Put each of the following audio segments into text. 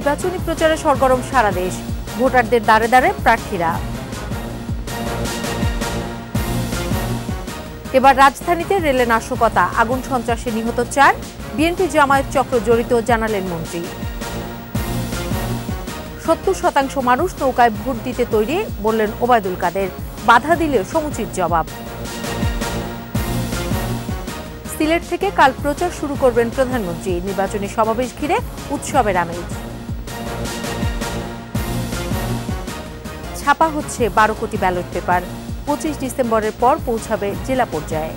নির্বাচনী প্রচারে সরগরম সারা দেশ, ভোটারদের দ্বারে দ্বারে প্রার্থীরা। এবার রাজধানীতে রেলে নাশকতা, আগুন সন্ত্রাসে নিহত 4, বিএনপি জামায়াত চক্র জড়িত জানালেন মন্ত্রী। 70% মানুষ নৌকায় ভোট দিতে তৈরি বললেন ওবায়দুল কাদের, বাধা দিলেও সমুচিত জবাব। সিলেট থেকে কাল প্রচার শুরু করবেন প্রধানমন্ত্রী, নির্বাচনী সমাবেশ ঘিরে উৎসবের আমেজ। ছাপা হচ্ছে 12 কোটি ব্যালট পেপার, 25 ডিসেম্বরের পর পৌঁছাবে জেলা পর্যায়ে।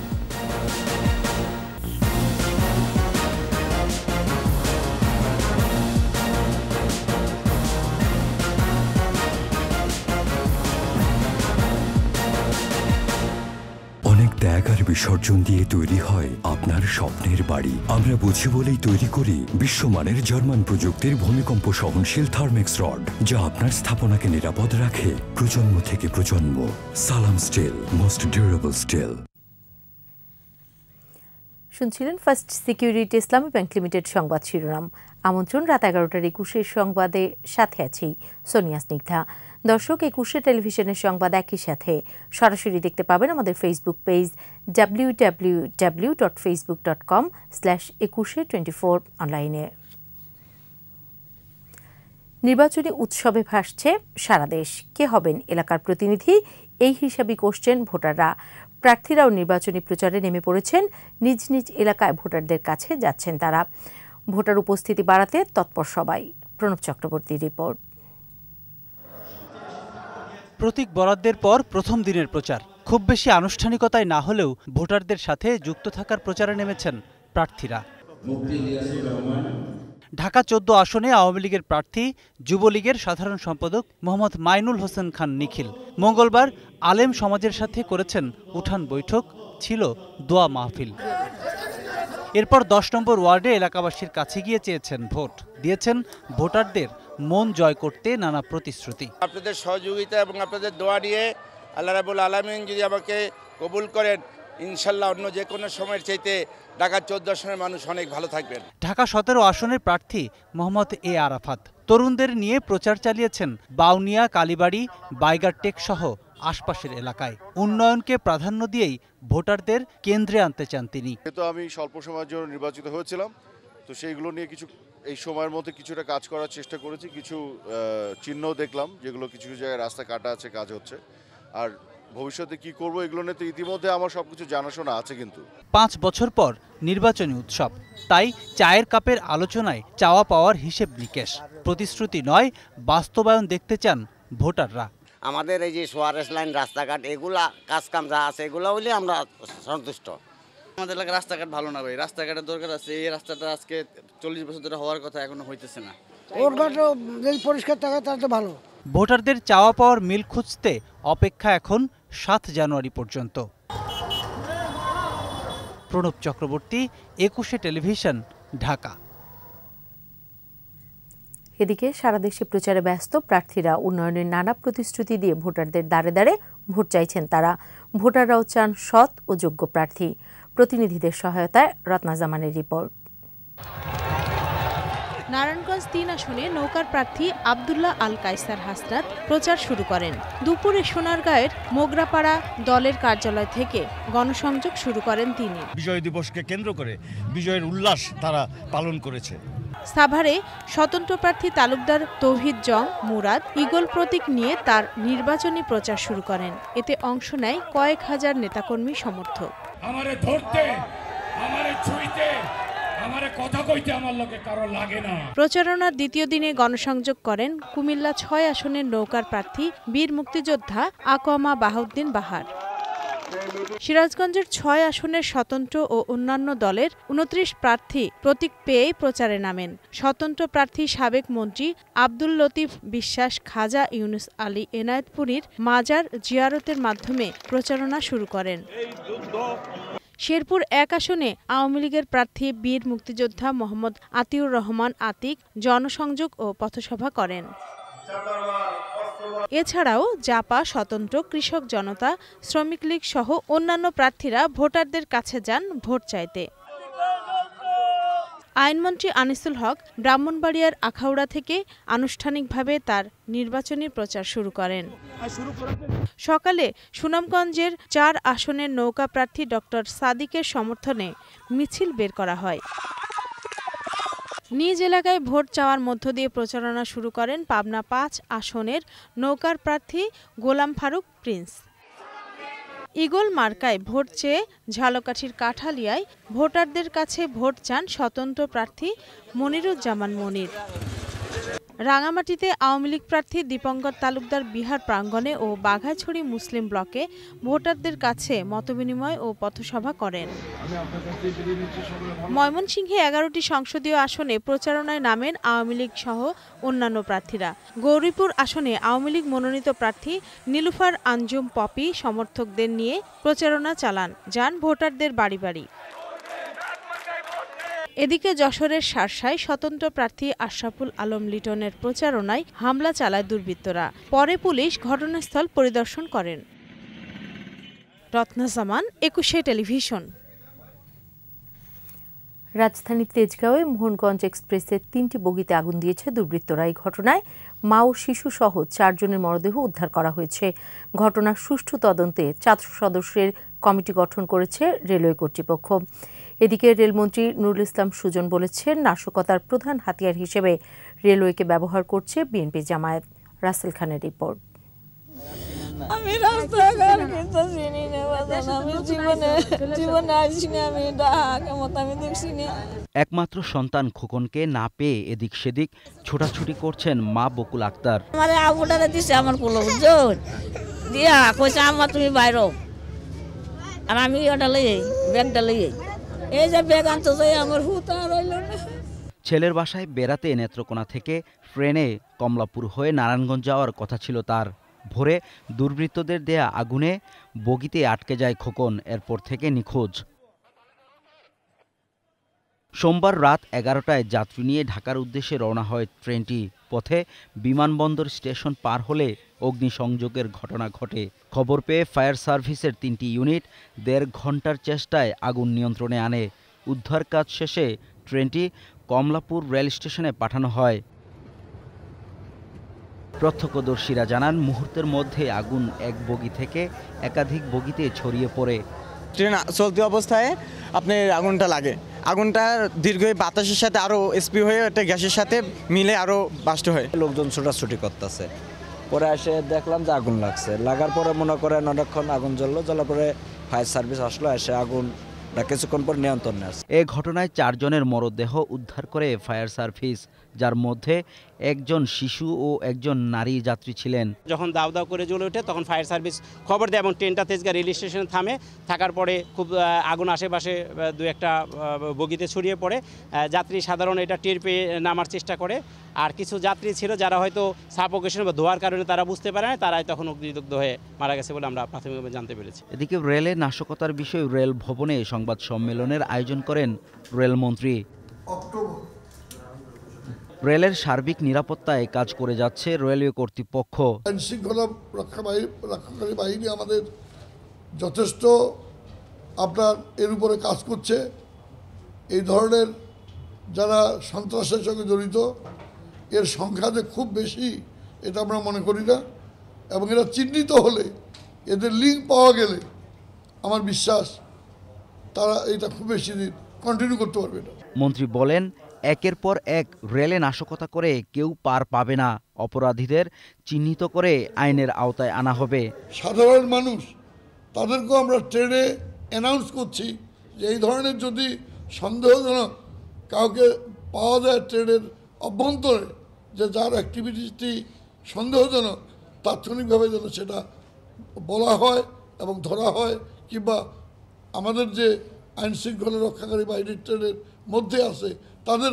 অনেক ত্যাগ আর বিসর্জন দিয়ে তৈরি হয় আপনার স্বপ্নের বাড়ি। আমরা বুঝি বলেই তৈরি করি বিশ্বমানের জার্মান প্রযুক্তির ভূমিকম্প সহনশীল থার্মেক্স রড, যা আপনার স্থাপনাকে নিরাপদ রাখে প্রজন্ম থেকে প্রজন্ম। সালাম স্টিল, মোস্ট ডিউরেবল স্টিল। শুনছিলেন ফার্স্ট সিকিউরিটি ইসলামী ব্যাংক লিমিটেড সংবাদ শিরোনাম। আমন্ত্রণ রাত 11টার 21 সংবাদে, সাথে আছি সোনিয়া স্নিগ্ধা। দর্শক, 21 টেলিভিশনের সংবাদ একই সাথে সরাসরি দেখতে পাবেন আমাদের ফেসবুক পেজ www.facebook.com/2124 অনলাইনে। নির্বাচনী উৎসবে ভাসছে সারা দেশ। কে হবেন এলাকার প্রতিনিধি, এই হিসাবে কোশ্চেন ভোটাররা। প্রার্থীরাও নির্বাচনী প্রচারে নেমে পড়েছেন, নিজ নিজ এলাকায় ভোটারদের কাছে যাচ্ছেন তারা। ভোটার উপস্থিতি বাড়াতে তৎপর সবাই। প্রণব চক্রবর্তীর রিপোর্ট। প্রতীক বরাদ্দের পর প্রথম দিনের প্রচার খুব বেশি আনুষ্ঠানিকতায় না হলেও ভোটারদের সাথে যুক্ত থাকার প্রচারে নেমেছেন প্রার্থীরা। ঢাকা 14 আসনে আওয়ামী লীগের প্রার্থী যুবলীগের সাধারণ সম্পাদক মোহাম্মদ মাইনুল হোসেন খান নিখিল মঙ্গলবার আলেম সমাজের সাথে করেছেন উঠান বৈঠক, ছিল দোয়া মাহফিল। এরপর 10 নম্বর ওয়ার্ডে এলাকাবাসীর কাছে গিয়ে চেয়েছেন ভোট, দিয়েছেন ভোটারদের মন জয় করতে নানা প্রতিশ্রুতি। আপনাদের সহযোগিতা এবং আপনাদের দোয়া নিয়ে আল্লাহ রাব্বুল আলামিন যদি আমাকে কবুল করেন, ইনশাল্লাহ অন্য যে কোনো সময়ের চাইতে ঢাকা 14 আসনের মানুষ অনেক ভালো থাকবেন। ঢাকা 17 আসনের প্রার্থী মোহাম্মদ এ আরাফাত তরুণদের নিয়ে প্রচার চালিয়েছেন বাউনিয়া, কালীবাড়ি, বাইগারটেক সহ আশপাশের এলাকায়। উন্নয়নকে প্রাধান্য দিয়েই ভোটারদের কেন্দ্রে আনতে চান তিনি। যেহেতু আমি স্বল্প সময়ের জন্য নির্বাচিত হয়েছিলাম, তো সেইগুলো নিয়ে কিছু এই সময়ের মধ্যে কিছুটা কাজ করার চেষ্টা করেছি। কিছু চিহ্ন দেখলাম যেগুলো কিছু কিছু জায়গায় রাস্তা কাটা আছে, কাজ হচ্ছে। আর ভবিষ্যতে কি করব এগুলো নিয়ে তো ইতিমধ্যে আমার সবকিছু জানাশোনা আছে। কিন্তু 5 বছর পর নির্বাচনী উৎসব, তাই চায়ের কাপের আলোচনায় চাওয়া পাওয়ার হিসেব নিকেশ, প্রতিশ্রুতি নয় বাস্তবায়ন দেখতে চান ভোটাররা। আমাদের এই যে সোয়ারেস লাইন, রাস্তাঘাট, এগুলা কাজকাম যা আছে এগুলো হইলে আমরা সন্তুষ্ট। আমাদের এলাকার রাস্তাঘাট ভালো না ভাই, রাস্তাঘাটের দরকার আছে। এই রাস্তাটা আজকে 40 বছর ধরে হওয়ার কথা, এখনো হইতেছে না। যদি পরিষ্কার থাকে তাহলে তো ভালো। ভোটারদের চাওয়া পাওয়ার মিল খুঁজতে অপেক্ষা এখন 7 জানুয়ারি পর্যন্ত। প্রণব চক্রবর্তী, 21 টেলিভিশন, ঢাকা। এদিকে সারা দেশে প্রচারে ব্যস্ত প্রার্থীরা। উন্নয়নের নানা প্রতিশ্রুতি দিয়ে ভোটারদের দ্বারে দ্বারে ভোট চাইছেন তারা। ভোটাররাও চান সৎ ও যোগ্য প্রার্থী। প্রতিনিধিদের সহায়তায় রত্না জামানের রিপোর্ট। নারায়ণগঞ্জ 3 আসনে নৌকার প্রার্থী আব্দুল্লাহ আল কায়সার হাসনাত প্রচার শুরু করেন। দুপুরে সোনারগাঁয়ের মোগরাপাড়া দলের কার্যালয় থেকে গণসংযোগ শুরু করেন তিনি। বিজয় দিবসকে কেন্দ্র করে বিজয়ের উল্লাস তারা পালন করেছে। সাভারে স্বতন্ত্র প্রার্থী তালুকদার তৌহিদ জং মুরাদ ঈগল প্রতীক নিয়ে তার নির্বাচনী প্রচার শুরু করেন। এতে অংশ নেয় কয়েক হাজার নেতাকর্মী সমর্থক। আমারে ধরতে, আমারে ছুঁইতে, আমারে কথা কইতে আমার লোকে কারো লাগে না। প্রচারণার দ্বিতীয় দিনে গণসংযোগ করেন কুমিল্লা 6 আসনের নৌকার প্রার্থী বীর মুক্তিযোদ্ধা আকোয়ামা বাহাউদ্দিন বাহার। সিরাজগঞ্জের 6 আসনের স্বতন্ত্র ও অন্যান্য দলের 29 প্রার্থী প্রতীক পেয়ে প্রচারে নামেন। স্বতন্ত্র প্রার্থী সাবেক মন্ত্রী আব্দুল লতিফ বিশ্বাস খাজা ইউনুস আলী এনায়েতপুরীর মাজার জিয়ারতের মাধ্যমে প্রচারণা শুরু করেন। শেরপুর 1 আসনে আওয়ামী লীগের প্রার্থী বীর মুক্তিযোদ্ধা মোহাম্মদ আতিউর রহমান আতিক জনসংযোগ ও পথসভা করেন। এছাড়াও জাপা, স্বতন্ত্র, কৃষক জনতা, শ্রমিক লীগ সহ অন্যান্য প্রার্থীরা ভোটারদের কাছে যান ভোট চাইতে। আইনমন্ত্রী আনিসুল হক ব্রাহ্মণবাড়িয়ার আখাউড়া থেকে আনুষ্ঠানিকভাবে তার নির্বাচনী প্রচার শুরু করেন। সকালে সুনামগঞ্জের ৪ আসনের নৌকা প্রার্থী ডক্টর সাদিকের সমর্থনে মিছিল বের করা হয়। নিজ এলাকায় ভোট চাওয়ার মধ্য দিয়ে প্রচারণা শুরু করেন পাবনা ৫ আসনের নৌকার প্রার্থী গোলাম ফারুক প্রিন্স। ঈগল মার্কায় ভোট চেয়ে ঝালকাঠির কাঠালিয়ায় ভোটারদের কাছে ভোট চান স্বতন্ত্র প্রার্থী মনিরুজ্জামান মনির। রাঙামাটিতে আওয়ামী লীগ প্রার্থী দীপঙ্কর তালুকদার বিহার প্রাঙ্গণে ও বাঘাইছড়ি মুসলিম ব্লকে ভোটারদের কাছে মতবিনিময় ও পথসভা করেন। ময়মনসিংহে ১১টি সংসদীয় আসনে প্রচারণায় নামেন আওয়ামী লীগ সহ অন্যান্য প্রার্থীরা। গৌরীপুর আসনে আওয়ামী লীগ মনোনীত প্রার্থী নীলুফার আঞ্জুম পপি সমর্থকদের নিয়ে প্রচারণা চালান, যান ভোটারদের বাড়ি বাড়ি। এদিকে যশোরের শার্শায় স্বতন্ত্র প্রার্থী আশরাফুল আলম লিটনের প্রচারণায় হামলা চালায় দুর্বৃত্তরা। পরে পুলিশ ঘটনাস্থল পরিদর্শন করেন। রত্না জামান, ২১শে টেলিভিশন। রাজধানীর তেজগাঁওয়ে মোহনগঞ্জ এক্সপ্রেসের ৩টি বগিতে আগুন দিয়েছে দুর্বৃত্তরা। এই ঘটনায় মা ও শিশু সহ ৪ জনের মরদেহ উদ্ধার করা হয়েছে। ঘটনার সুষ্ঠু তদন্তে ৪ সদস্যের কমিটি গঠন করেছে রেলওয়ে কর্তৃপক্ষ। এদিকে রেলমন্ত্রী নুরুল ইসলাম সুজন বলেছেন, নাশকতার প্রধান হাতিয়ার হিসেবে রেলওয়েকে ব্যবহার করছে বিএনপি জামায়াত। রাসেল খানের রিপোর্ট। আমি রাস্তাঘাট কিন্তু চিনি না, আমি জীবনে আসি না, আমি আমি দেখছি না। একমাত্র সন্তান খোকনকে না পেয়ে এদিক সেদিক ছোটাছুটি করছেন মা বকুল আক্তার। আমার আবুটারে দিছে আমার কোলো বুঝছেন দিয়া কইছে আম্মা তুমি বাইরো, আর আমি ওটা লই ব্যাগটা লই এই যে ব্যাগ আনতে যাই আমার হুতা রইল না। ছেলের বাসায় বেড়াতে নেত্রকোনা থেকে ট্রেনে কমলাপুর হয়ে নারায়ণগঞ্জ যাওয়ার কথা ছিল তার। ভোরে দুর্বৃত্তদের দেয়া আগুনে বগিতে আটকে যায় খোকন, এরপর থেকে নিখোঁজ। সোমবার রাত ১১টায় যাত্রী নিয়ে ঢাকার উদ্দেশ্যে রওনা হয় ট্রেনটি। পথে বিমানবন্দর স্টেশন পার হলে অগ্নিসংযোগের ঘটনা ঘটে। খবর পেয়ে ফায়ার সার্ভিসের ৩টি ইউনিট ১.৫ ঘণ্টার চেষ্টায় আগুন নিয়ন্ত্রণে আনে। উদ্ধার কাজ শেষে ট্রেনটি কমলাপুর রেল স্টেশনে পাঠানো হয়। প্রত্যক্ষদর্শীরা জানান, মুহূর্তের মধ্যে আগুন এক বগি থেকে একাধিক বগিতে ছড়িয়ে পড়ে। ট্রেন চলতি অবস্থায় আপনার আগুনটা লাগে। আগুনটা দীর্ঘ বাতাসের সাথে আরও স্পি হয়ে একটা গ্যাসের সাথে মিলে আরও বাস্ট হয়। লোকজন ছোটাছুটি করতেছে, পরে এসে দেখলাম যে আগুন লাগছে। লাগার পরে মনে করেন অনেকক্ষণ আগুন জ্বললো, জ্বলার পরে ফায়ার সার্ভিস আসলো, এসে আগুন কিছুক্ষণ পর নিয়ন্ত্রণে আসে। এ ঘটনায় ৪ জনের মরদেহ উদ্ধার করে ফায়ার সার্ভিস, যার মধ্যে একজন শিশু ও একজন নারী যাত্রী ছিলেন। যখন দাউ দাউ করে জ্বলে ওঠে তখন ফায়ার সার্ভিস খবর দেয় এবং ট্রেনটা তেজগাঁ রেল স্টেশনে থামে। থাকার পরে খুব আগুন আশেপাশে ২-১টা বগিতে ছড়িয়ে পড়ে। যাত্রী সাধারণ এটা টের পেয়ে নামার চেষ্টা করে, আর কিছু যাত্রী ছিল যারা হয়তো সাফোকেশন বা ধোয়ার কারণে তারা বুঝতে পারে না, তারাই তখন অগ্নিদগ্ধ হয়ে মারা গেছে বলে আমরা প্রাথমিকভাবে জানতে পেরেছি। এদিকে রেলে নাশকতার বিষয়ে রেল ভবনে সংবাদ সম্মেলনের আয়োজন করেন রেলমন্ত্রী। রেলের সার্বিক নিরাপত্তায় কাজ করে যাচ্ছে রেলওয়ে কর্তৃপক্ষ। আইনশৃঙ্খলা রক্ষাকারী বাহিনী আমাদের যথেষ্ট এর উপরে কাজ করছে। এই ধরনের যারা সন্ত্রাসের সঙ্গে জড়িত এর সংখ্যা যে খুব বেশি এটা আমরা মনে করি না, এবং এরা চিহ্নিত হলে, এদের লিঙ্ক পাওয়া গেলে আমার বিশ্বাস তারা এটা খুব বেশি দিন কন্টিনিউ করতে পারবে না। মন্ত্রী বলেন, একের পর এক রেলে নাশকতা করে কেউ পার পাবে না। অপরাধীদের চিহ্নিত করে আইনের আওতায় আনা হবে। সাধারণ মানুষ তাদেরকেও আমরা ট্রেনে অ্যানাউন্স করছি যে এই ধরনের যদি সন্দেহজনক কাউকে পাওয়া যায় ট্রেনের অভ্যন্তরে, যে যার অ্যাক্টিভিটিসটি সন্দেহজনক, তাৎক্ষণিকভাবে যেন সেটা বলা হয় এবং ধরা হয়, কিংবা আমাদের যে আইনশৃঙ্খলা রক্ষাকারী বাহিনীর ট্রেনের মধ্যে আছে তাদের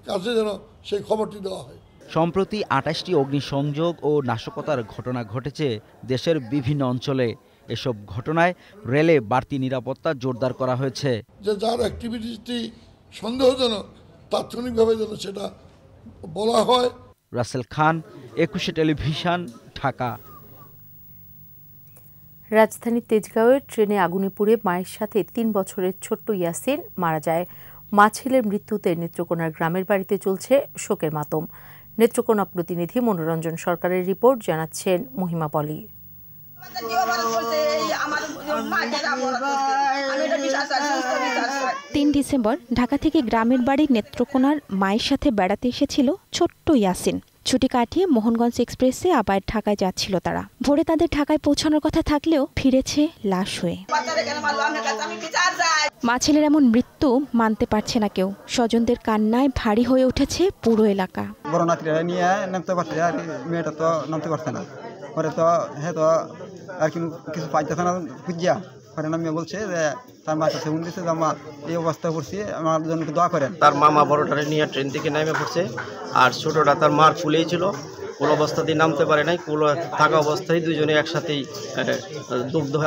কাছে যেন সেই খবরটি দেওয়া হয়। সম্প্রতি ২৮টি অগ্নিসংযোগ ও নাশকতার ঘটনা ঘটেছে দেশের বিভিন্ন অঞ্চলে। এসব ঘটনায় রেলে বাড়তি নিরাপত্তা জোরদার করা হয়েছে। যে যার অ্যাক্টিভিটিসটি সন্দেহজনক, তাৎক্ষণিকভাবে যেন সেটা বলা হয়। রাসেল খান, ২১শে টেলিভিশন, ঢাকা। রাজধানীর তেজগাঁওয়ের ট্রেনে আগুনে পুড়ে মায়ের সাথে ৩ বছরের ছোট্ট ইয়াসিন মারা যায়। মা ছেলের মৃত্যুতে নেত্রকোনার গ্রামের বাড়িতে চলছে শোকের মাতম। নেত্রকোনা প্রতিনিধি মনোরঞ্জন সরকারের রিপোর্ট, জানাচ্ছেন মহিমা পলি। ৩ ডিসেম্বর ঢাকা থেকে গ্রামের বাড়ি নেত্রকোনার মায়ের সাথে বেড়াতে এসেছিল ছোট্ট ইয়াসিন। ছুটি কাটিয়ে মোহনগঞ্জ এক্সপ্রেসে আবার ঢাকায় যাচ্ছিল তারা। ভোরে তাদের ঢাকায় পৌঁছানোর কথা থাকলেও ফিরেছে লাশ হয়ে। মা ছেলের এমন মৃত্যু মানতে পারছে না কেউ। স্বজনদের কান্নায় ভারী হয়ে উঠেছে পুরো এলাকা। বড় নাতিরা নিয়ে নামতে পারছে, আর মেয়েটা তো নামতে পারছে না। পরে তো হ্যাঁ তো আর কিছু পাইতেছে না খুঁজিয়া। পরে নামিয়ে বলছে যে তার মার কাছে ফোন দিচ্ছে যে মা এই অবস্থা করছি, আমার জন্য দোয়া করেন। তার মামা বড়টারে নিয়ে ট্রেন থেকে নেমে পড়ছে, আর ছোটটা তার মার কুলেই ছিল। কোল অবস্থাতেই নামতে পারে নাই, কোল থাকা অবস্থায় দুজনে একসাথেই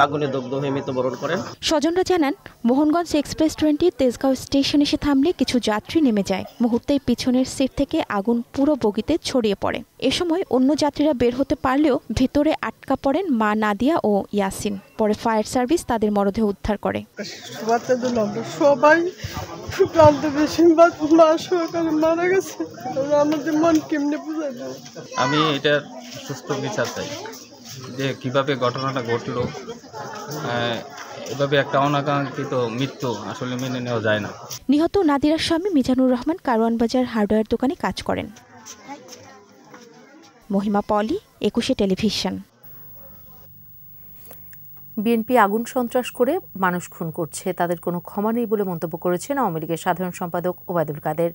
আগুনে দগ্ধ হয়ে মৃত্যুবরণ করেন। স্বজনরা জানান, মোহনগঞ্জ এক্সপ্রেস ট্রেনটি তেজগাঁও স্টেশন এসে থামলে কিছু যাত্রী নেমে যায়। মুহূর্তেই পিছনের সিট থেকে আগুন পুরো বগিতে ছড়িয়ে পড়ে। এ সময় অন্য যাত্রীরা বের হতে পারলেও ভেতরে আটকা পড়েন মা নাদিয়া ও ইয়াসিন। পরে ফায়ার সার্ভিস তাদের মরদেহ উদ্ধার করে। সবাই মারা গেছে, আমাদের মন কেমনে বুঝাই দেয়। আমি এটার সুষ্ঠু বিচার চাই, যে কিভাবে ঘটনাটা ঘটলো। এভাবে একটা অনাকাঙ্ক্ষিত মৃত্যু আসলে মেনে নেওয়া যায় না। নিহত নাদিরার স্বামী মিজানুর রহমান কারওয়ান বাজার হার্ডওয়্যার দোকানে কাজ করেন। মহিমা পলি, 21 টেলিভিশন। বিএনপি আগুন সন্ত্রাস করে মানুষ খুন করছে, তাদের কোনো ক্ষমা নেই বলে মন্তব্য করেছেন আওয়ামী লীগের সাধারণ সম্পাদক ওবায়দুল কাদের।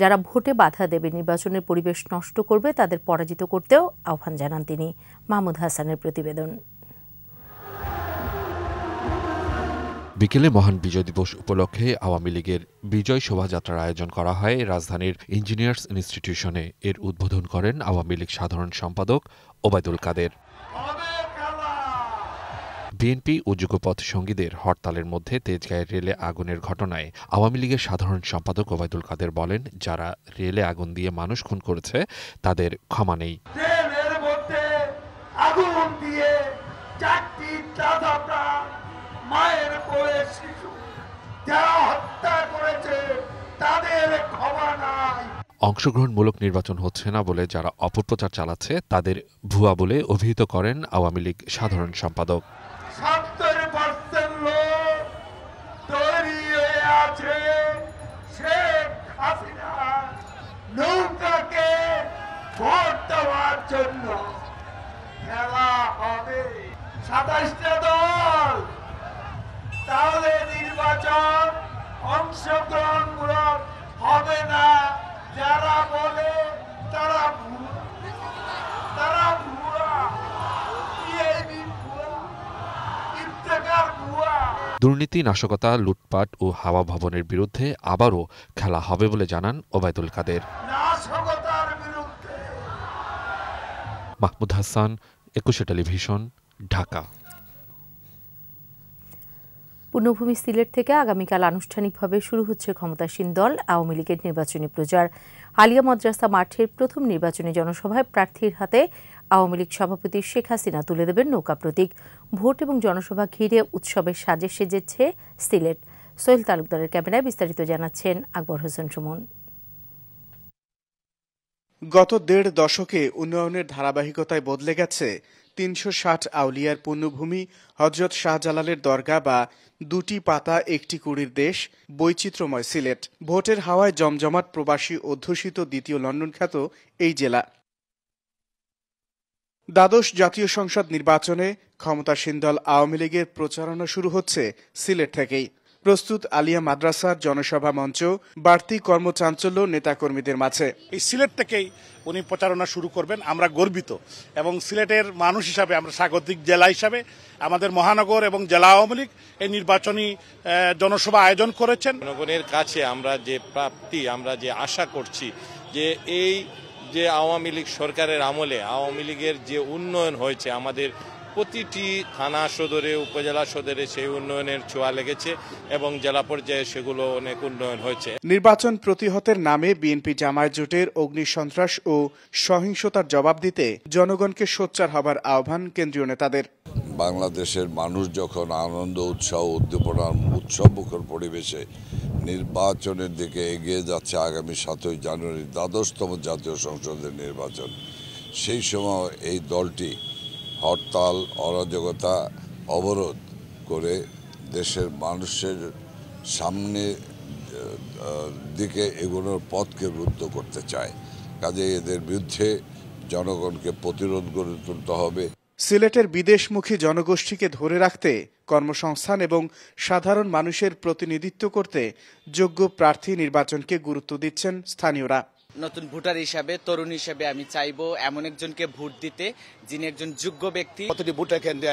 যারা ভোটে বাধা দেবে, নির্বাচনের পরিবেশ নষ্ট করবে, তাদের পরাজিত করতেও আহ্বান জানান তিনি। মাহমুদ হাসানের প্রতিবেদন। বিকেলে মহান বিজয় দিবস উপলক্ষে আওয়ামী লীগের বিজয় শোভাযাত্রার আয়োজন করা হয় রাজধানীর ইঞ্জিনিয়ার্স ইনস্টিটিউশনে। এর উদ্বোধন করেন আওয়ামী লীগ সাধারণ সম্পাদক ওবায়দুল কাদের। বিএনপি ও যুগপথ সঙ্গীদের হরতালের মধ্যে তেজগাঁয়ের রেলে আগুনের ঘটনায় আওয়ামী লীগের সাধারণ সম্পাদক ওবায়দুল কাদের বলেন, যারা রেলে আগুন দিয়ে মানুষ খুন করেছে তাদের ক্ষমা নেই। অংশগ্রহণমূলক নির্বাচন হচ্ছে না বলে যারা অপপ্রচার চালাচ্ছে তাদের ভুয়া বলে অভিহিত করেন আওয়ামী লীগ সাধারণ সম্পাদক। 70% লোক তৈরি হয়ে আছে শেখ হাসিনা নৌকাকে ভোট দেওয়ার জন্য। খেলা হবে 27টা দল, তাহলে নির্বাচন অংশগ্রহণমূলক হবে না। যারা বলে তারা ভুয়া। দুর্নীতি, নাশকতা, লুটপাট ও হাওয়া ভবনের বিরুদ্ধে আবারও খেলা হবে বলে জানান ওবায়দুল কাদের। মাহমুদ হাসান, 21 টেলিভিশন, ঢাকা। পূর্ণভূমি সিলেট থেকে আগামীকাল আনুষ্ঠানিকভাবে শুরু হচ্ছে ক্ষমতাসীন দল আওয়ামী লীগের নির্বাচনী প্রচার। আলিয়া মাদ্রাসা মাঠের প্রথম নির্বাচনী জনসভায় প্রার্থীর হাতে আওয়ামী লীগ সভাপতি শেখ হাসিনা তুলে দেবেন নৌকা প্রতীক। ভোট এবং জনসভা ঘিরে উৎসবের সাজে সেজেছে সিলেট। সোহেল তালুকদারের ক্যামেরায় বিস্তারিত জানাচ্ছেন আকবর হোসেন সুমন। গত 1.5 দশকে উন্নয়নের ধারাবাহিকতায় বদলে গেছে 360 আউলিয়ার পুণ্যভূমি হযরত শাহজালালের দরগা বা 2টি পাতা 1টি কুড়ির দেশ বৈচিত্র্যময় সিলেট। ভোটের হাওয়ায় জমজমাট প্রবাসী অধ্যুষিত দ্বিতীয় লন্ডন খ্যাত এই জেলা। দ্বাদশ জাতীয় সংসদ নির্বাচনে ক্ষমতাসীন দল আওয়ামী লীগের প্রচারণা শুরু হচ্ছে সিলেট থেকেই। প্রস্তুত আলিয়া মাদ্রাসার জনসভা মঞ্চ, বাড়তি কর্মচাঞ্চল্য নেতাকর্মীদের মাঝে। এই সিলেট থেকেই উনি প্রচারণা শুরু করবেন। আমরা গর্বিত এবং সিলেটের মানুষ হিসাবে, আমরা স্বাগতিক জেলা হিসাবে আমাদের মহানগর এবং জেলা আওয়ামী লীগ এই নির্বাচনী জনসভা আয়োজন করেছেন। জনগণের কাছে আমরা যে প্রাপ্তি, আমরা যে আশা করছি যে এই যে আওয়ামী লীগ সরকারের আমলে আওয়ামী লীগের যে উন্নয়ন হয়েছে আমাদের প্রতিটি থানা সদরে, উপজেলা সদরে সেই উন্নয়নের ছোঁয়া লেগেছে এবং জেলা পর্যায়ে সেগুলো অনেক উন্নয়ন হয়েছে। নির্বাচন প্রতিহতের নামে বিএনপি জামায়াত জোটের অগ্নিসন্ত্রাস ও সহিংসতার জবাব দিতে জনগণকে সোচ্চার হবার আহ্বান কেন্দ্রীয় নেতাদের। বাংলাদেশের মানুষ যখন আনন্দ উৎসাহ উদ্দীপনার উৎসবমুখর পরিবেশে নির্বাচনের দিকে এগিয়ে যাচ্ছে, আগামী 7ই জানুয়ারি দ্বাদশতম জাতীয় সংসদের নির্বাচন, সেই সময় এই দলটি হরতাল, অরাজকতা, অবরোধ করে দেশের মানুষের সামনে দিকে এগোনোর পথকে রুদ্ধ করতে চায়। কাজেই এদের বিরুদ্ধে জনগণকে প্রতিরোধ গড়ে তুলতে হবে। সিলেটের বিদেশমুখী জনগোষ্ঠীকে ধরে রাখতে, কর্মসংস্থান এবং সাধারণ মানুষের প্রতিনিধিত্ব করতে যোগ্য প্রার্থী নির্বাচনকে গুরুত্ব দিচ্ছেন স্থানীয়রা। নতুন ভোটার হিসাবে, তরুণ হিসাবে আমি চাইবো এমন একজনকে ভোট দিতে যিনি একজন যোগ্য ব্যক্তি। প্রতিটি ভোটার কেন্দ্রে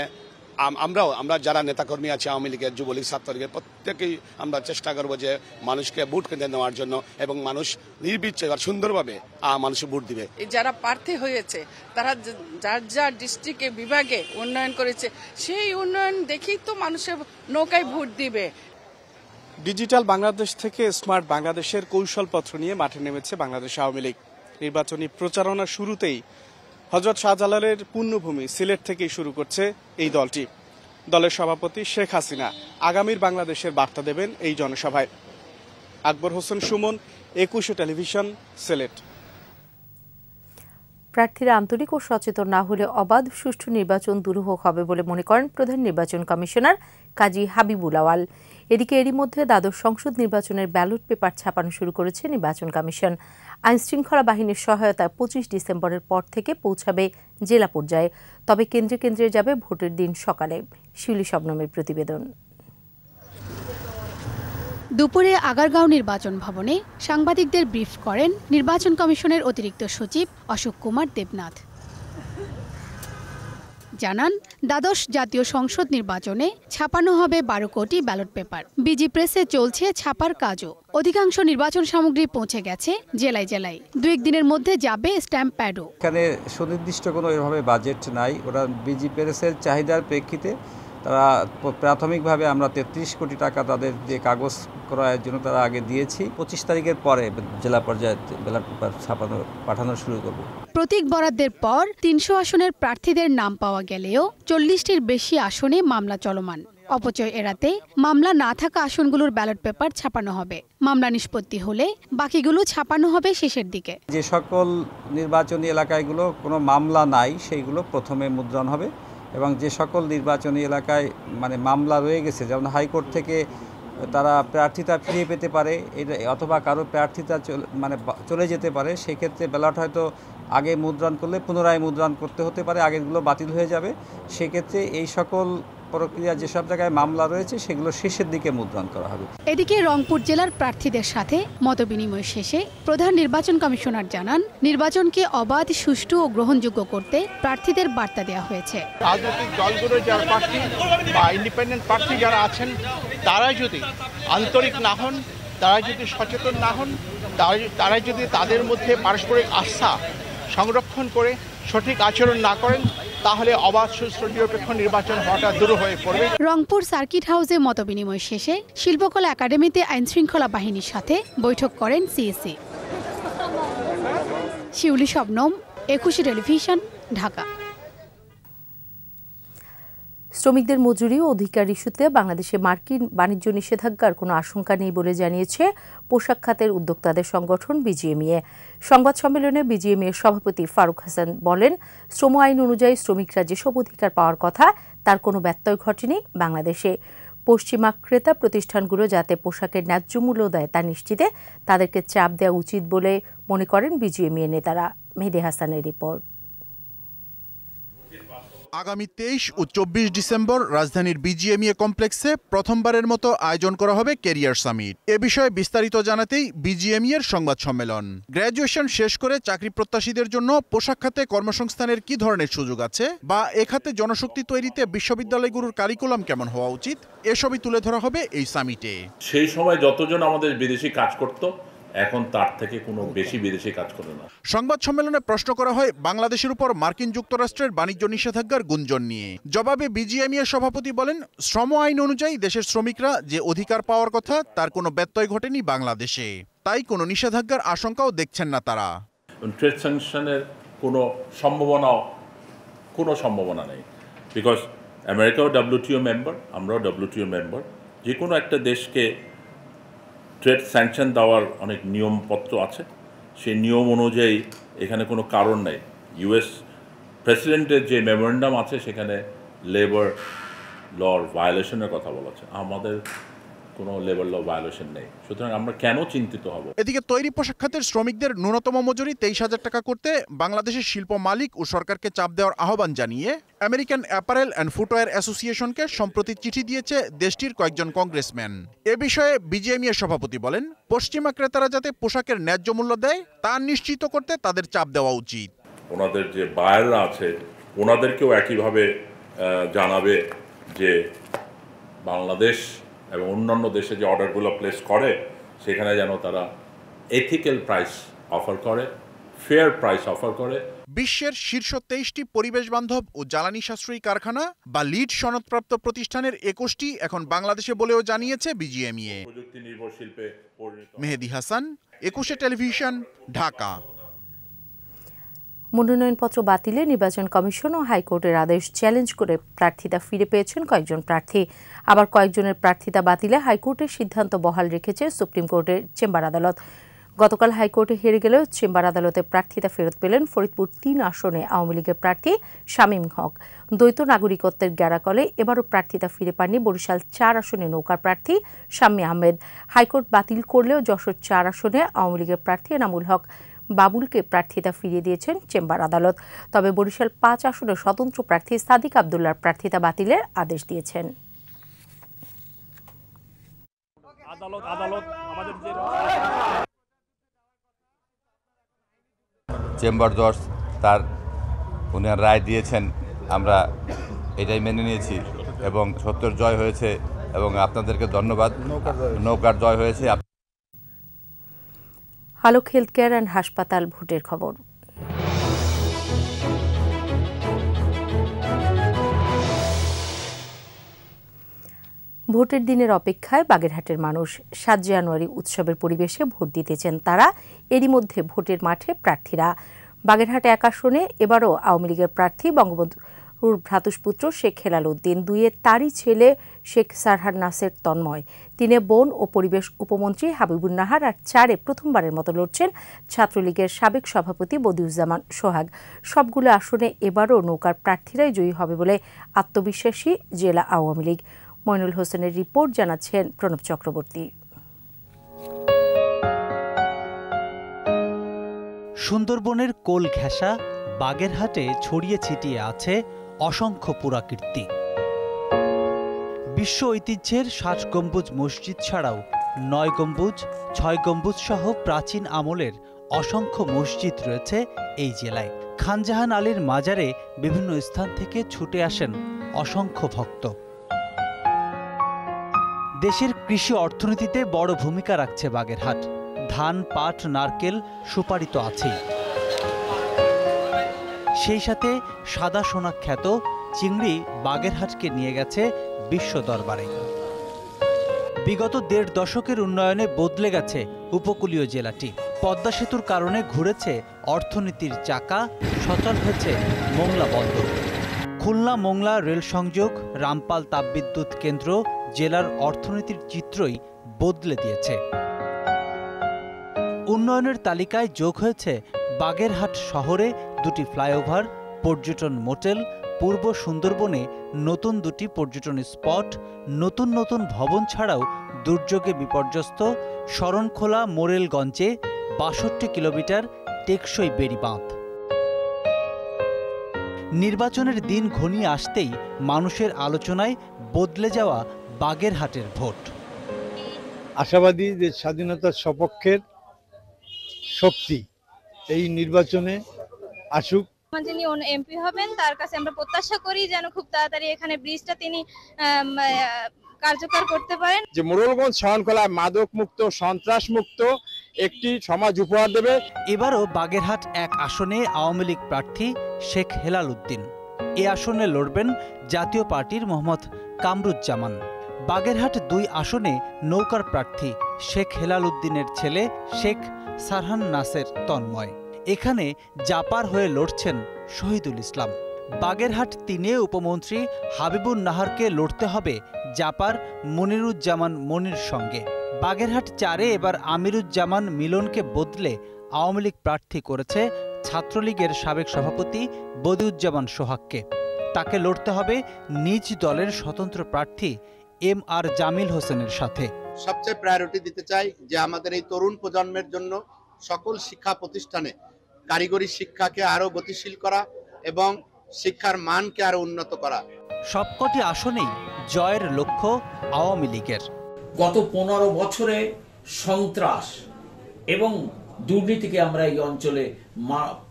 আমরা যারা নেতাকর্মী আছে, আওয়ামী লীগের, যুবলীগ, ছাত্রলীগের, প্রত্যেকেই আমরা চেষ্টা করবো যে মানুষকে ভোট কেন্দ্রে নেওয়ার জন্য, এবং মানুষ নির্বিচ্ছিন্ন আর সুন্দরভাবে মানুষ ভোট দিবে। যারা প্রার্থী হয়েছে তারা যার যার ডিস্ট্রিক্টে বিভাগে উন্নয়ন করেছে, সেই উন্নয়ন দেখেই তো মানুষের নৌকায় ভোট দিবে। ডিজিটাল বাংলাদেশ থেকে স্মার্ট বাংলাদেশের কৌশলপত্র নিয়ে মাঠে নেমেছে বাংলাদেশ আওয়ামী লীগ। নির্বাচনী প্রচারণা শুরুতেই হযরত শাহজালালের পুণ্যভূমি সিলেট থেকেই শুরু করছে এই দলটি। দলের সভাপতি শেখ হাসিনা আগামীর বাংলাদেশের বার্তা দেবেন এই জনসভায়। আকবর হোসেন সুমন, 21 টেলিভিশন, সিলেট। প্রার্থীরা আন্তরিক ও সচেতন না হলে অবাধ সুষ্ঠু নির্বাচন দুরূহ হবে বলে মনে করেন প্রধান নির্বাচন কমিশনার কাজী হাবিবুল আওয়াল। এদিকে এরই মধ্যে দ্বাদশ সংসদ নির্বাচনের ব্যালট পেপার ছাপানো শুরু করেছে নির্বাচন কমিশন। আইনশৃঙ্খলা বাহিনীর সহায়তায় 25 ডিসেম্বরের পর থেকে পৌঁছাবে জেলা পর্যায়ে, তবে কেন্দ্রে কেন্দ্রে যাবে ভোটের দিন সকালে। শিউলি শবনমের প্রতিবেদন। দুপুরে আগারগাঁও নির্বাচন ভবনে সাংবাদিকদের ব্রিফ করেন নির্বাচন কমিশনের অতিরিক্ত সচিব অশোক কুমার দেবনাথ। জানান, দ্বাদশ জাতীয় সংসদ নির্বাচনে ছাপানো হবে 12 কোটি ব্যালট পেপার। বিজি প্রেসে চলছে ছাপার কাজও। অধিকাংশ নির্বাচন সামগ্রী পৌঁছে গেছে জেলায় জেলায়। 2-1 দিনের মধ্যে যাবে স্ট্যাম্প প্যাডও। এখানে সুনির্দিষ্ট কোনো এভাবে বাজেট নাই। ওরা বিজি প্রেসের চাহিদার প্রেক্ষিতে তারা প্রাথমিকভাবে আমরা 33 কোটি টাকা তাদের যে কাগজ ক্রয়ের জন্য তারা আগে দিয়েছি। 25 তারিখের পরে জেলা পর্যায়ে ব্যালট পেপার পাঠানো শুরু করব। প্রতীক বরাদ্দের পর 300 আসনের প্রার্থীদের নাম পাওয়া গেলেও 40টির বেশি আসনে মামলা চলমান। অপচয় এড়াতে মামলা না থাকা আসনগুলোর ব্যালট পেপার ছাপানো হবে। মামলা নিষ্পত্তি হলে বাকিগুলো ছাপানো হবে শেষের দিকে। যে সকল নির্বাচনী এলাকায়গুলো কোনো মামলা নাই সেইগুলো প্রথমে মুদ্রণ হবে, এবং যে সকল নির্বাচনী এলাকায় মামলা রয়ে গেছে, যেমন হাইকোর্ট থেকে তারা প্রার্থিতা ফিরিয়ে পেতে পারে, অথবা কারো প্রার্থিতা চলে যেতে পারে, সেক্ষেত্রে ব্যালট হয়তো আগে মুদ্রণ করলে পুনরায় মুদ্রণ করতে হতে পারে, আগেরগুলো বাতিল হয়ে যাবে। সেক্ষেত্রে এই সকল প্রক্রিয়া যেসব জায়গায় মামলা রয়েছে সেগুলো শেষের দিকে মুদ্রণ করা হবে। এদিকে রংপুর জেলার প্রার্থীদের সাথে মতবিনিময় শেষে প্রধান নির্বাচন কমিশনার জানান, নির্বাচনকে অবাধ, সুষ্ঠু ও গ্রহণযোগ্য করতে প্রার্থীদের বার্তা দেওয়া হয়েছে। রাজনৈতিক দলগুলোর যারা প্রার্থী বা ইন্ডিপেন্ডেন্ট প্রার্থী যারা আছেন, তারা যদি আন্তরিক না হন, তারা যদি সচেতন না হন, তারা যদি তাদের মধ্যে পারস্পরিক আস্থা সংরক্ষণ করে সঠিক আচরণ না করেন, তাহলে অবাধ, সুষ্ঠু, নিরপেক্ষ নির্বাচন হওয়াটা দূর হয়ে পড়বে। রংপুর সার্কিট হাউসে মতবিনিময় শেষে শিল্পকলা একাডেমিতে আইনশৃঙ্খলা বাহিনীর সাথে বৈঠক করেন সিএসি। শিউলি শবনম, 21 টেলিভিশন, ঢাকা। শ্রমিকদের মজুরি ও অধিকার ইস্যুতে বাংলাদেশে মার্কিন বাণিজ্য নিষেধাজ্ঞার কোনো আশঙ্কা নেই বলে জানিয়েছে পোশাক খাতের উদ্যোক্তাদের সংগঠন বিজিএমইএ। সংবাদ সম্মেলনে বিজিএমইএর সভাপতি ফারুক হাসান বলেন, শ্রম আইন অনুযায়ী শ্রমিকরা যেসব অধিকার পাওয়ার কথা তার কোনো ব্যত্যয় ঘটেনি বাংলাদেশে। পশ্চিমা ক্রেতা প্রতিষ্ঠানগুলো যাতে পোশাকের ন্যায্য মূল্য দেয় তা নিশ্চিতে তাদেরকে চাপ দেওয়া উচিত বলে মনে করেন বিজিএমইএ নেতারা। মেহেদী হাসানের রিপোর্ট। আগামী 23 ও 24 ডিসেম্বর রাজধানীর বিজিএমইএ কমপ্লেক্সে প্রথমবারের মতো আয়োজন করা হবে ক্যারিয়ার সামিট। এ বিষয়ে বিস্তারিত জানাতেই বিজিএমইএর সংবাদ সম্মেলন। গ্র্যাজুয়েশন শেষ করে চাকরি প্রত্যাশীদের জন্য পোশাক খাতে কর্মসংস্থানের কি ধরনের সুযোগ আছে, বা এ খাতে জনশক্তি তৈরিতে বিশ্ববিদ্যালয়গুলোর কারিকুলাম কেমন হওয়া উচিত, এসবই তুলে ধরা হবে এই সামিটে। সেই সময় যতজন আমাদের বিদেশি কাজ করত, এখন তার থেকে কোনো বেশি বিদেশি কাজ করে না। সংবাদ সম্মেলনে প্রশ্ন করা হয় বাংলাদেশের উপর মার্কিন যুক্তরাষ্ট্রের বাণিজ্য নিষেধাজ্ঞার গুঞ্জন নিয়ে। জবাবে বিজিএমইএর সভাপতি বলেন, শ্রম আইন অনুযায়ী দেশের শ্রমিকরা যে অধিকার পাওয়ার কথা তার কোনো ব্যত্যয় ঘটেনি বাংলাদেশে, তাই কোনো নিষেধাজ্ঞার আশঙ্কাও দেখছেন না তারা। ট্রেড স্যাংশনের কোনো সম্ভাবনা নেই, বিকজ আমেরিকাও WTO মেম্বার, আমরাও WTO মেম্বার। যে কোনো একটা দেশকে ট্রেড স্যাংশন দেওয়ার অনেক নিয়মপত্র আছে, সেই নিয়ম অনুযায়ী এখানে কোনো কারণ নেই। US প্রেসিডেন্টের যে মেমোরেন্ডাম আছে সেখানে লেবার লর ভায়োলেশনের কথা বলা আছে, আমাদের কোনো লেবার ল ভায়োলেশন নেই, সুতরাং আমরা কেন চিন্তিত হব? এদিকে তৈরি পোশাক খাতের শ্রমিকদের ন্যূনতম মজুরি 23,000 টাকা করতে বাংলাদেশের শিল্প মালিক ও সরকারকে চাপ দেওয়ার আহ্বান জানিয়ে আমেরিকান অ্যাপারেল অ্যান্ড ফুটওয়্যার অ্যাসোসিয়েশনকে সম্প্রতি চিঠি দিয়েছে দেশটির কয়েকজন কংগ্রেসম্যান। এ বিষয়ে বিজিএমইএ সভাপতি বলেন, পশ্চিমা ক্রেতারা যাতে পোশাকের ন্যায্য মূল্য দেয় তা নিশ্চিত করতে তাদের চাপ দেওয়া উচিত। ওনাদের যে বায়াররা আছে ওনাদেরকেও একইভাবে জানাবে যে বাংলাদেশ এবং অন্যান্য দেশে যে অর্ডারগুলো প্লেস করে সেখানে যেন তারা এথিক্যাল প্রাইস অফার করে, ফেয়ার প্রাইস অফার করে। বিশ্বের শীর্ষ 23টি পরিবেশ বান্ধব ও জ্বালানি সাশ্রয়ী কারখানা বা লিড সনদপ্রাপ্ত প্রতিষ্ঠানের 21টি এখন বাংলাদেশে বলেও জানিয়েছে বিজিএমইএ। মেহেদি হাসান, 21 টেলিভিশন, ঢাকা। মনোনয়নপত্র বাতিলে নির্বাচন কমিশন ও হাইকোর্টের আদেশ চ্যালেঞ্জ করে প্রার্থিতা ফিরে পেয়েছেন কয়েকজন প্রার্থী। আবার কয়েকজনের প্রার্থিতা বাতিলে হাইকোর্টের সিদ্ধান্ত বহাল রেখেছে সুপ্রিম কোর্টের চেম্বার আদালত। গতকাল হাইকোর্টে হেরে গেলেও চেম্বার আদালতে প্রার্থিতা ফেরত পেলেন ফরিদপুর 3 আসনে আওয়ামী লীগের প্রার্থী শামীম হক। দ্বৈত নাগরিকত্বের গ্যারাকলে এবারও প্রার্থিতা ফিরে পাননি বরিশাল 4 আসনে নৌকার প্রার্থী শাম্মী আহমেদ। হাইকোর্ট বাতিল করলেও যশোর 4 আসনে আওয়ামী লীগের প্রার্থী এনামুল হক বাবুলকে প্রার্থিতা ফিরিয়ে দিয়েছেন চেম্বার আদালত। তবে বরিশাল 5 আসনের স্বতন্ত্র প্রার্থী সাদিক আব্দুল্লাহর প্রার্থিতা বাতিলের আদেশ দিয়েছেন। চেম্বার জজ তার উনি রায় দিয়েছেন, আমরা এটাই মেনে নিয়েছি এবং সত্যের জয় হয়েছে এবং আপনাদেরকে ধন্যবাদ, নৌকার জয় হয়েছে। আলোক হেলথ কেয়ার অ্যান্ড হাসপাতাল ভোটের খবর। ভোটের দিনের অপেক্ষায় বাগেরহাটের মানুষ 7 জানুয়ারি উৎসবের পরিবেশে ভোট দিতেছেন তারা। এরই মধ্যে ভোটের মাঠে প্রার্থীরা। বাগেরহাট 1 আসনে এবারও আওয়ামী লীগের প্রার্থী বঙ্গবন্ধুর ভ্রাতুষ্পুত্র শেখ হেলাল উদ্দিন, 2 তারই ছেলে শেখ সারহান নাসের তন্ময়, 3 বন ও পরিবেশ উপমন্ত্রী হাবিবুন নাহার, আর 4 প্রথমবারের মতো লড়ছেন ছাত্রলীগের সাবেক সভাপতি বদিউজ্জামান সোহাগ। সবগুলো আসনে এবারও নৌকার প্রার্থীরাই জয়ী হবে বলে আত্মবিশ্বাসী জেলা আওয়ামী লীগ। মইনুল হোসেনের রিপোর্ট, জানাচ্ছেন প্রণব চক্রবর্তী। সুন্দরবনের কোল ঘেঁষা বাগেরহাটে ছড়িয়ে ছিটিয়ে আছে অসংখ্য পুরাকীর্তি। বিশ্ব ঐতিহ্যের 60 গম্বুজ মসজিদ ছাড়াও 9 গম্বুজ, 6 গম্বুজ সহ প্রাচীন আমলের অসংখ্য মসজিদ রয়েছে এই জেলায়। খানজাহান আলীর মাজারে বিভিন্ন স্থান থেকে ছুটে আসেন অসংখ্য ভক্ত। দেশের কৃষি অর্থনীতিতে বড় ভূমিকা রাখছে বাগেরহাট। ধান, পাট, নারকেল, সুপারি তো আছেই, সেই সাথে সাদা সোনা খ্যাত চিংড়ি বাগেরহাটকে নিয়ে গেছে বিশ্ব দরবারে। বিগত 1.5 দশকের উন্নয়নে বদলে গেছে উপকূলীয় জেলাটি। পদ্মা সেতুর কারণে ঘুরেছে অর্থনীতির চাকা, সচল হয়েছে মোংলা বন্দর। খুলনা মোংলা রেল সংযোগ, রামপাল তাপবিদ্যুৎ কেন্দ্র জেলার অর্থনীতির চিত্রই বদলে দিয়েছে। উন্নয়নের তালিকায় যোগ হয়েছে বাগেরহাট শহরে 2টি ফ্লাইওভার, পর্যটন মোটেল, পূর্ব সুন্দরবনে নতুন 2টি পর্যটন স্পট, নতুন নতুন ভবন ছাড়াও দুর্যোগে বিপর্যস্ত শরণখোলা মোরেলগঞ্জে 62 কিলোমিটার টেকসই বেড়ি বাঁধ। নির্বাচনের দিন ঘনিয়ে আসতেই মানুষের আলোচনায় বদলে যাওয়া বাগেরহাটের ভোট। আশাবাদী যে স্বাধীনতার সপক্ষের শক্তি এই নির্বাচনে আসুক। যিনি এমপি হবেন তার কাছে আমরা প্রত্যাশা করি যেন খুব তাড়াতাড়ি এখানে ব্রিজটা তিনি কার্যকর করতে পারেন। যে মোরেলগঞ্জ শরণখোলা মাদক মুক্ত, সন্ত্রাস মুক্ত একটি সমাজ উপহার দেবে। এবারও বাগেরহাট 1 আসনে আওয়ামী লীগ প্রার্থী শেখ হেলাল উদ্দিন। এ আসনে লড়বেন জাতীয় পার্টির মোহাম্মদ কামরুজ্জামান। বাগেরহাট 2 আসনে নৌকার প্রার্থী শেখ হেলাল উদ্দিনের ছেলে শেখ সারহান নাসের তন্ময়। এখানে জাপার হয়ে লড়ছেন শহীদুল ইসলাম। বাগেরহাট ৩-এ উপমন্ত্রী হাবিবুন নাহারকে লড়তে হবে জাপার মনিরুজ্জামান মনির সঙ্গে। বাগেরহাট ৪-এ এবার আমিরুজ্জামান মিলনকে বদলে আওয়ামী লীগ প্রার্থী করেছে ছাত্রলীগের সাবেক সভাপতি বদিউজ্জামান সোহাগকে। তাকে লড়তে হবে নিজ দলের স্বতন্ত্র প্রার্থী MR জামিল হোসেনের সাথে। সবচেয়ে প্রায়োরিটি দিতে চাই যে আমাদের এই তরুণ প্রজন্মের জন্য সকল শিক্ষা প্রতিষ্ঠানে কারিগরি শিক্ষাকে আরো গতিশীল করা এবং শিক্ষার মানকে আরো উন্নত করা। সবকটি আসনেই জয়ের লক্ষ্য আওয়ামী লীগের। গত ১৫ বছরে সন্ত্রাস এবং দুর্নীতিকে আমরা এই অঞ্চলে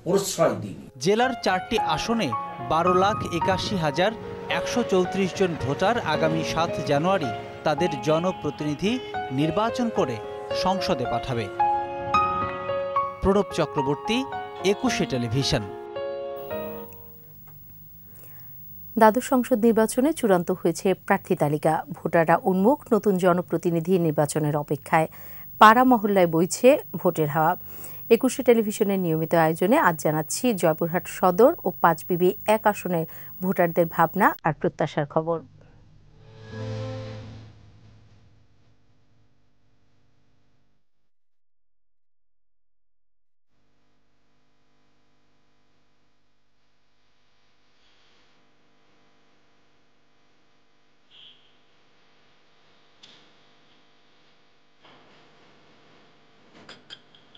প্রশ্রয় দিই। জেলার ৪টি আসনে ১২,৮১,১34 জন ভোটার আগামী ৭ জানুয়ারি তাদের জনপ্রতিনিধি নির্বাচন করে সংসদে পাঠাবে। প্রণব চক্রবর্তী, ২১শে টেলিভিশন। দ্বাদশ সংসদ নির্বাচনে চূড়ান্ত হয়েছে প্রার্থী তালিকা। ভোটাররা উন্মুখ নতুন জনপ্রতিনিধি নির্বাচনের অপেক্ষায়। পাড়া মহল্লায় বইছে ভোটের হাওয়া। ২১শে টেলিভিশনের নিয়মিত আয়োজনে আজ জানাচ্ছি জয়পুরহাট সদর ও ৫বিবি ১ আসনের ভোটারদের ভাবনা আর প্রত্যাশার খবর।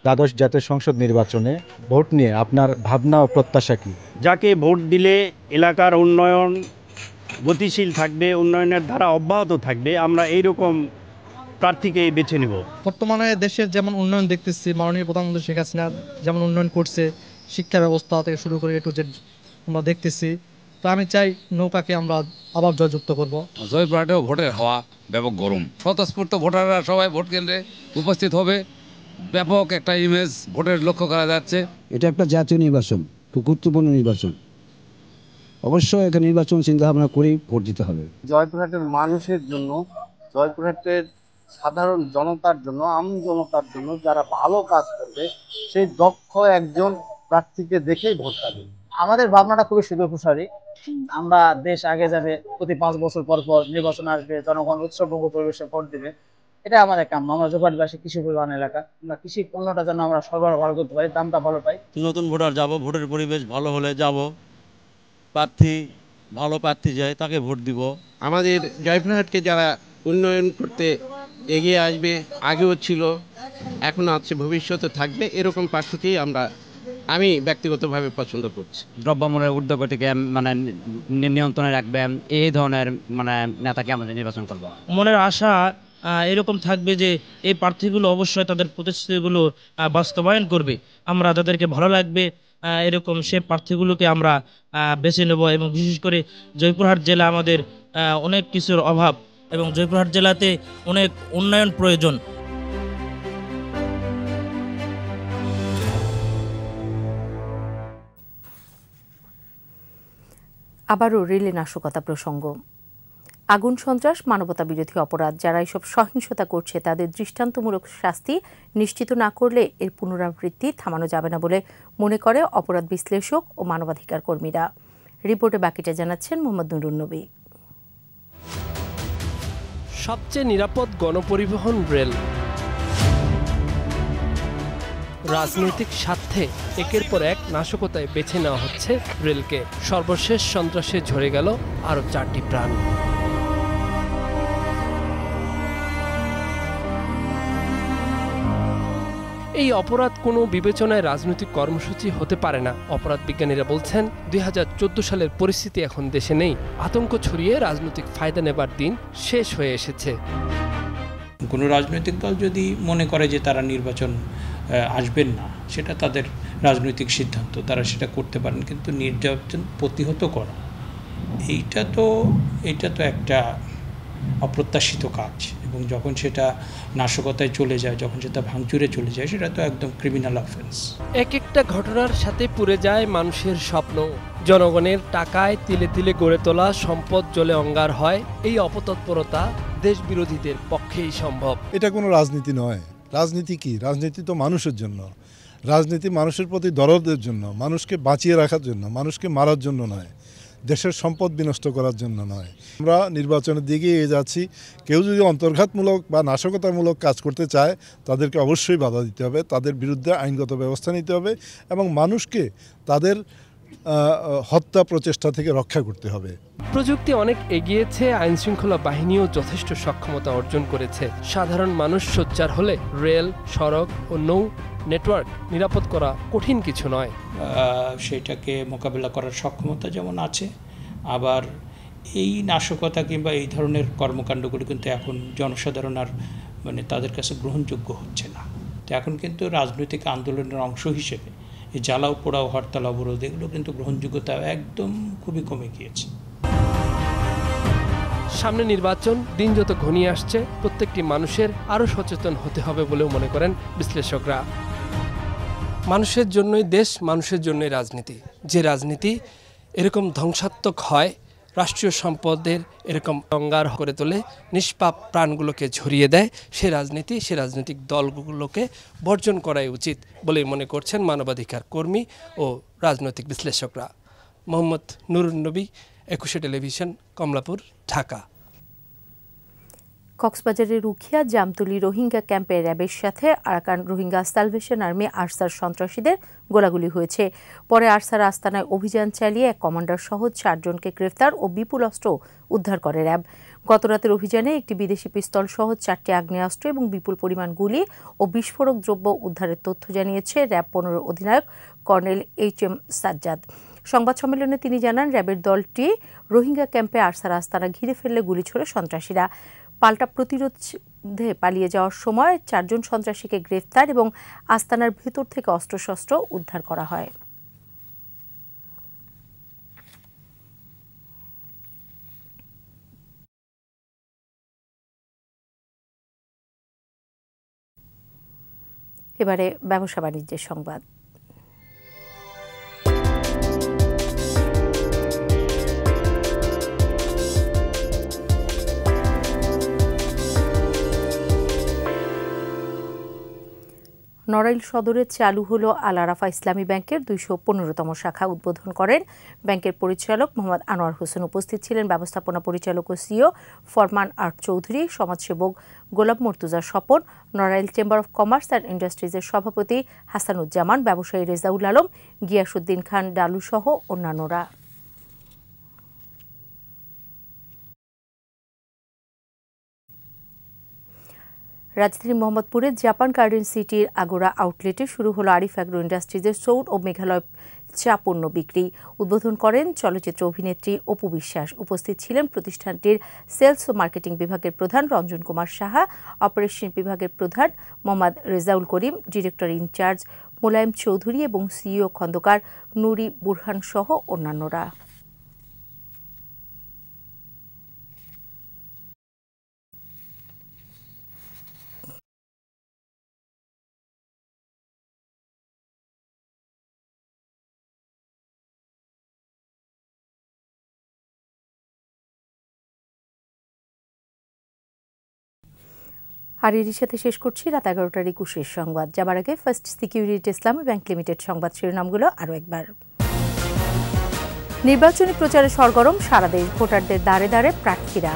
দ্বাদশ জাতীয় সংসদ নির্বাচনে ভোট নিয়ে আপনার ভাবনা ও প্রত্যাশা কি? যাকে ভোট দিলে এলাকার উন্নয়ন গতিশীল থাকবে, উন্নয়নের ধারা অব্যাহত থাকবে, আমরা এইরকম প্রার্থীকে বেছে নেব। বর্তমানে দেশের যেমন উন্নয়ন দেখতেছি, মাননীয় প্রধানমন্ত্রী শেখ হাসিনা যেমন উন্নয়ন করছে, শিক্ষা ব্যবস্থা থেকে শুরু করে একটু যে আমরা দেখতেছি, তো আমি চাই নৌকাকে আমরা আবার জয়যুক্ত করব। জয়পুরহাটেও ভোটের হওয়া ব্যাপক গরম। স্বতঃস্ফূর্ত ভোটাররা সবাই ভোট কেন্দ্রে উপস্থিত হবে। ব্যাপক একটা ইমেজ ভোটের লক্ষ্য করা যাচ্ছে। এটা একটা জাতীয় নির্বাচন, খুব গুরুত্বপূর্ণ নির্বাচন। অবশ্যই একটা নির্বাচন চিন্তা ভাবনা করেই ভোট দিতে হবে। জয়পুরহাটের মানুষের জন্য, জয়পুরহাটের সাধারণ জনতার জন্য, আম জনতার জন্য যারা ভালো কাজ করবে সেই দক্ষ একজন প্রার্থীকে দেখেই ভোট পাবে। আমাদের ভাবনাটা খুবই সুদূরপ্রসারী। আমরা দেশ আগে যাবে, প্রতি ৫ বছর পর পর নির্বাচন আসবে, জনগণ উৎসবমুখ পরিবেশে ভোট দেবে, এটা আমাদের কাম্য। আমরা জয়পুরহাটবাসী কৃষি প্রধান এলাকা, আমরা কৃষি পণ্যটা যেন আমরা সরবরাহ ভালো করতে পারি, দামটা ভালো পাই। নতুন ভোটার যাব, ভোটের পরিবেশ ভালো হলে যাব, প্রার্থী ভালো প্রার্থী যায় তাকে ভোট দিব। আমাদের জয়পুরহাটকে যারা উন্নয়ন করতে এগিয়ে আসবে, আগেও ছিল, এখনও আছে, ভবিষ্যতে থাকবে, এরকম প্রার্থীকেই আমি ব্যক্তিগতভাবে পছন্দ করছি। দ্রব্যমূল্যের ঊর্ধ্বগতিকে নিয়ন্ত্রণে রাখবেন, এই ধরনের নেতাকে আমাদের নির্বাচন করব। মনের আশা এরকম থাকবে যে এই প্রার্থীগুলো অবশ্যই তাদের প্রতিশ্রুতিগুলো বাস্তবায়ন করবে, আমরা তাদেরকে ভালো লাগবে, এরকম সে প্রার্থীগুলোকে আমরা বেছে নেব। এবং বিশেষ করে জয়পুরহাট জেলা আমাদের অনেক কিছুর অভাব এবং জয়পুরহাট জেলাতে অনেক উন্নয়ন প্রয়োজন। আবারও রেলে নাশকতা প্রসঙ্গ। আগুন সন্ত্রাস মানবতা বিরোধী অপরাধ। যারা এসব সহিংসতা করছে তাদের দৃষ্টান্তমূলক শাস্তি নিশ্চিত না করলে এর পুনরাবৃত্তি থামানো যাবে না বলে মনে করে অপরাধ বিশ্লেষক ও মানবাধিকার কর্মীরা। রিপোর্টে বাকিটা জানাচ্ছেন মোহাম্মদ নুরুন নবী। সবচেয়ে নিরাপদ গণপরিবহন রেল। রাজনৈতিক স্বার্থে একের পর এক নাশকতায় বেছে নেওয়া হচ্ছে রেলকে। সর্বশেষ সন্ত্রাসে ঝরে গেল আরও 4টি প্রাণ। এই অপরাধ কোনো বিবেচনায় রাজনৈতিক কর্মসূচি হতে পারে না। অপরাধ বিজ্ঞানীরা বলছেন ২০১৪ সালের পরিস্থিতি এখন দেশে নেই। আতঙ্ক ছড়িয়ে রাজনৈতিক ফায়দা নেবার দিন শেষ হয়ে এসেছে। কোনো রাজনৈতিক দল যদি মনে করে যে তারা নির্বাচন আসবেন না, সেটা তাদের রাজনৈতিক সিদ্ধান্ত, তারা সেটা করতে পারেন, কিন্তু নির্বাচন প্রতিহত করা এইটা তো একটা অপ্রত্যাশিত কাজ। এবং যখন সেটা নাশকতায় চলে যায়, যখন সেটা ভাঙচুরে চলে যায়, সেটা তো একদম ক্রিমিনাল অফেন্স। এক একটা ঘটনার সাথে পুড়ে যায় মানুষের স্বপ্ন। জনগণের টাকায় তিলে তিলে গড়ে তোলা সম্পদ জ্বলে অঙ্গার হয়। এই অপতৎপরতা দেশ বিরোধীদের পক্ষেই সম্ভব। এটা কোনো রাজনীতি নয়। রাজনীতি কি? রাজনীতি তো মানুষের জন্য। রাজনীতি মানুষের প্রতি দরদের জন্য, মানুষকে বাঁচিয়ে রাখার জন্য, মানুষকে মারার জন্য নয়। দেশের সম্পদ বিনষ্ট করার জন্য নয়। আমরা নির্বাচনের দিকে এগিয়ে যাচ্ছি। কেউ যদি অন্তর্ঘাতমূলক বা নাশকতামূলক কাজ করতে চায় তাদেরকে অবশ্যই বাধা দিতে হবে, তাদের বিরুদ্ধে আইনগত ব্যবস্থা নিতে হবে এবং মানুষকে তাদের হত্যা প্রচেষ্টা থেকে রক্ষা করতে হবে। প্রযুক্তি অনেক এগিয়েছে, আইনশৃঙ্খলা বাহিনীও যথেষ্ট সক্ষমতা অর্জন করেছে। সাধারণ মানুষ সোচ্চার হলে রেল, সড়ক ও নৌ নেটওয়ার্ক নিরাপদ করা কঠিন কিছু নয়। সেটাকে মোকাবেলা করার সক্ষমতা যেমন আছে, আবার এই নাশকতা কিংবা এই ধরনের কর্মকাণ্ডগুলো কিন্তু এখন জনসাধারণ আর তাদের কাছে গ্রহণযোগ্য হচ্ছে না। তো এখন কিন্তু রাজনৈতিক আন্দোলনের অংশ হিসেবে এই জ্বালাও পোড়াও, হরতাল, অবরোধ এগুলো কিন্তু গ্রহণযোগ্যতা একদম খুবই কমে গিয়েছে। সামনে নির্বাচন, দিন যত ঘনিয়ে আসছে প্রত্যেকটি মানুষের আরও সচেতন হতে হবে বলেও মনে করেন বিশ্লেষকরা। মানুষের জন্যই দেশ, মানুষের জন্যই রাজনীতি। যে রাজনীতি এরকম ধ্বংসাত্মক হয়, রাষ্ট্রীয় সম্পদের এরকম অঙ্গার করে তোলে, নিষ্পাপ প্রাণগুলোকে ঝরিয়ে দেয়, সে রাজনৈতিক দলগুলোকে বর্জন করাই উচিত বলেই মনে করছেন মানবাধিকার কর্মী ও রাজনৈতিক বিশ্লেষকরা। মোহাম্মদ নুরুন নবী, একুশে টেলিভিশন, কমলাপুর, ঢাকা। কক্সবাজারের রুখিয়া জামতলী রোহিঙ্গা ক্যাম্পে র্যাবের সাথে Arakan Rohingya salvation army Archer সন্ত্রাসীদের গোলাগুলি হয়েছে। পরে আরসার আস্তানায় অভিযান চালিয়ে এক কমান্ডার সহ 4 জনকে গ্রেফতার ও বিপুল অস্ত্র উদ্ধার করে র্যাব। গতরাতের অভিযানে একটি বিদেশি পিস্তল সহ 4টি আগ্নেয়াস্ত্র এবং বিপুল পরিমাণ গুলি ও বিস্ফোরক দ্রব্য উদ্ধারের তথ্য জানিয়েছে র্যাব 15 অধিনায়ক কর্নেল HM সাজ্জাদ। সংবাদ সম্মেলনে তিনি জানান, র্যাবের দলটি রোহিঙ্গা ক্যাম্পে আরসার আস্তানা ঘিরে ফেললে গুলি ছোড়ে সন্ত্রাসীরা। পাল্টা প্রতিরোধে পালিয়ে যাওয়ার সময় 4 জন সন্ত্রাসীকে গ্রেফতার এবং আস্তানার ভেতর থেকে অস্ত্রশস্ত্র উদ্ধার করা হয়। এবারে ব্যবসা বাণিজ্যের সংবাদ। নড়াইল সদরে চালু হলো আল আরাফা ইসলামী ব্যাংকের 215তম শাখা। উদ্বোধন করেন ব্যাংকের পরিচালক মোহাম্মদ আনোয়ার হোসেন। উপস্থিত ছিলেন ব্যবস্থাপনা পরিচালক ও সিইও ফরমান আর্ট চৌধুরী, সমাজসেবক Golap Murtaza Swapan, Narail chamber of commerce and ইন্ডাস্ট্রিজের সভাপতি হাসানুজ্জামান, ব্যবসায়ী রেজাউল আলম, গিয়াসউদ্দিন খান ডালু সহ অন্যান্যরা। রাজধানী মোহাম্মদপুরের জাপান গার্ডেন সিটির আগোড়া আউটলেটে শুরু হলো আরিফ অ্যাগ্রো ইন্ডাস্ট্রিজের সৌর ও মেঘালয় চা পণ্য বিক্রি। উদ্বোধন করেন চলচ্চিত্র অভিনেত্রী অপু বিশ্বাস। উপস্থিত ছিলেন প্রতিষ্ঠানটির সেলস ও মার্কেটিং বিভাগের প্রধান রঞ্জন কুমার সাহা, অপারেশন বিভাগের প্রধান মোহাম্মদ রেজাউল করিম, ডিরেক্টর ইনচার্জ মোলায়েম চৌধুরী এবং সিইও খন্দকার নুরি বুরহান সহ অন্যান্যরা। আর এর সাথে শেষ করছি রাত 11টার 21 সংবাদ। যাবার আগে ফার্স্ট সিকিউরিটি ইসলামী ব্যাংক লিমিটেড সংবাদ শিরোনামগুলো আরও একবার। নির্বাচনী প্রচারে সরগরম সারা দেশ, ভোটারদের দ্বারে দ্বারে প্রার্থীরা।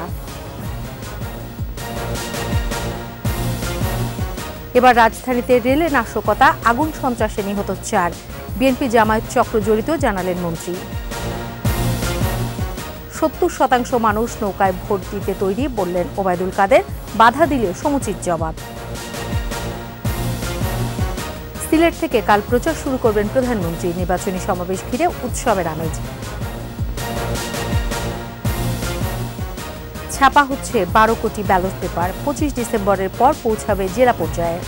এবার রাজধানীতে রেলে নাশকতা, আগুন সন্ত্রাসে নিহত 4, বিএনপি জামায়াত চক্র জড়িত জানালেন মন্ত্রী। 70% মানুষ নৌকায় ভোট দিতে তৈরি বললেন ওবায়দুল কাদের, বাধা দিলে সমুচিত জবাব। সিলেট থেকে কাল প্রচার শুরু করবেন প্রধানমন্ত্রী, নির্বাচনী সমাবেশ ঘিরে উৎসবের আমেজ। ছাপা হচ্ছে 12 কোটি ব্যালট পেপার, 25 ডিসেম্বরের পর পৌঁছাবে জেলা পর্যায়ে।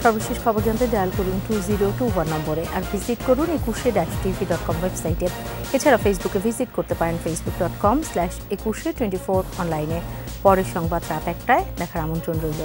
সর্বশেষ খবর জানতে ডায়াল করুন 2021 নম্বরে আর ভিজিট করুন ekushe-tv.com ওয়েবসাইটে। এছাড়া ফেসবুকে ভিজিট করতে পারেন facebook.com/ekushe24 অনলাইনে। পরের সংবাদ রাত 1টায় দেখার আমন্ত্রণ রইল।